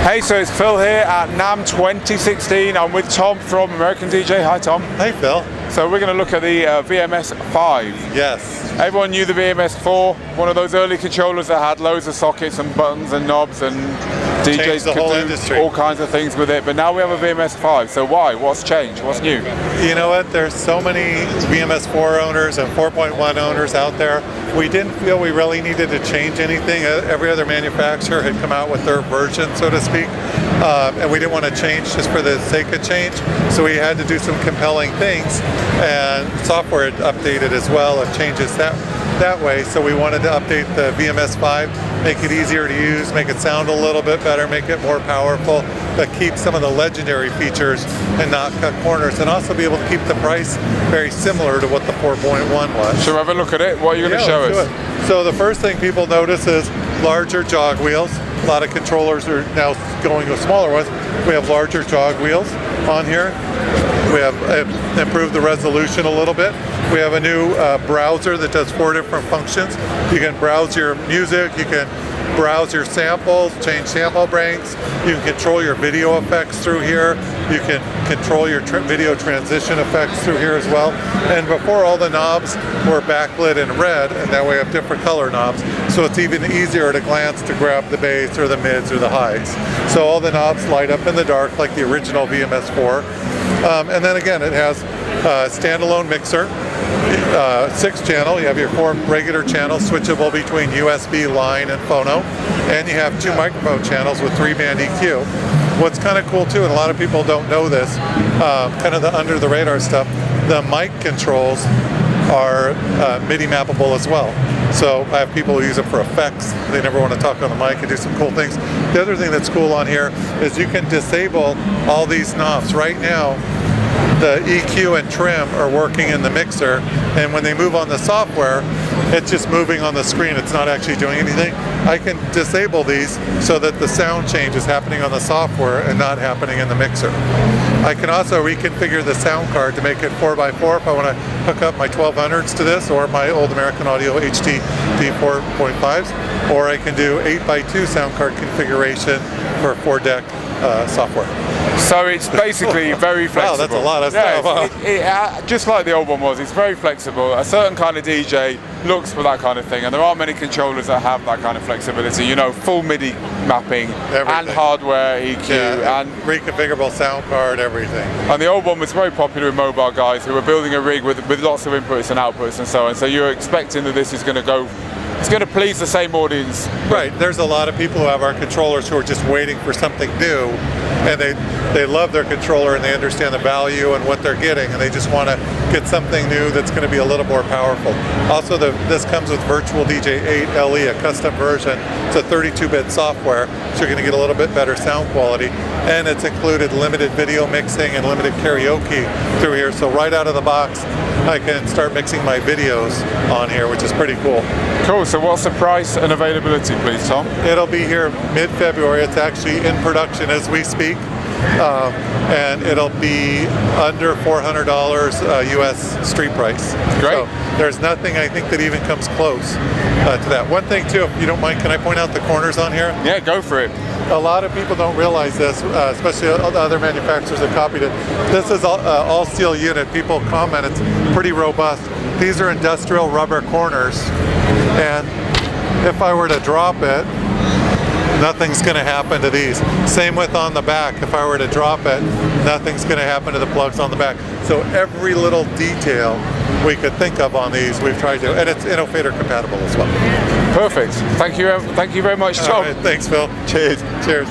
Hey, so it's Phil here at NAMM 2016. I'm with Tom from American DJ. Hi, Tom. Hey, Phil. So we're going to look at the VMS5. Yes. Everyone knew the VMS4, one of those early controllers that had loads of sockets and buttons and knobs, and DJs could do all kinds of things with it. But now we have a VMS5. So why? What's changed? What's new? You know what? There's so many VMS4 owners and 4.1 owners out there. We didn't feel we really needed to change anything. Every other manufacturer had come out with their version, so to speak. And we didn't want to change just for the sake of change. So we had to do some compelling things. And software had updated as well and changes that way. So we wanted to update the VMS5, make it easier to use, make it sound a little bit better, make it more powerful, but keep some of the legendary features and not cut corners, and also be able to keep the price very similar to what the 4.1 was. Shall we have a look at it? What are you going to show us? So the first thing people notice is larger jog wheels. A lot of controllers are now going with smaller ones. We have larger jog wheels on here. We have improved the resolution a little bit. We have a new browser that does 4 different functions. You can browse your music, you can browse your samples, change sample banks, you can control your video effects through here, you can control your video transition effects through here as well. And before, all the knobs were backlit in red, and now we have different color knobs, so it's even easier at a glance to grab the bass or the mids or the highs. So all the knobs light up in the dark like the original VMS4. And then again, it has a standalone mixer, 6-channel. You have your 4 regular channels, switchable between USB, line, and phono, and you have 2 microphone channels with 3-band EQ. What's kind of cool too, and a lot of people don't know this, kind of the under the radar stuff, the mic controls are MIDI mappable as well. So I have people who use it for effects. They never want to talk on the mic and do some cool things. The other thing that's cool on here is you can disable all these knobs. Right now, the EQ and trim are working in the mixer, and when they move on the software, it's just moving on the screen. It's not actually doing anything. I can disable these so that the sound change is happening on the software and not happening in the mixer. I can also reconfigure the sound card to make it 4x4 if I want to hook up my 1200s to this, or my old American Audio HD D4.5s, or I can do 8x2 sound card configuration for 4-deck software. So it's basically very flexible. Wow, that's a lot of stuff. Just like the old one was, it's very flexible. A certain kind of DJ looks for that kind of thing, and there aren't many controllers that have that kind of flexibility. You know, full MIDI mapping, and hardware EQ, and reconfigurable sound card, everything. And the old one was very popular with mobile guys who were building a rig with lots of inputs and outputs and so on. So you're expecting that this is going to go. It's going to please the same audience. Right. There's a lot of people who have our controllers who are just waiting for something new, and they love their controller and they understand the value and what they're getting, and they just want to get something new that's going to be a little more powerful. Also, this comes with Virtual DJ 8 LE, a custom version. It's a 32-bit software, so you're going to get a little bit better sound quality, and it's included limited video mixing and limited karaoke through here. So right out of the box, I can start mixing my videos on here, which is pretty cool. Cool. So what's the price and availability, please, Tom? It'll be here mid-February. It's actually in production as we speak. And it'll be under $400 US street price. Great. So there's nothing, I think, that even comes close to that. One thing too, if you don't mind, can I point out the corners on here? Yeah, go for it. A lot of people don't realize this, especially other manufacturers that copied it. This is all steel unit. People comment it's pretty robust. These are industrial rubber corners, and if I were to drop it, nothing's going to happen to these. Same with on the back. If I were to drop it, nothing's going to happen to the plugs on the back. So every little detail we could think of on these, we've tried to, and it's InnoFader compatible as well. Perfect. Thank you very much, Tom. All right, thanks, Phil. Cheers. Cheers.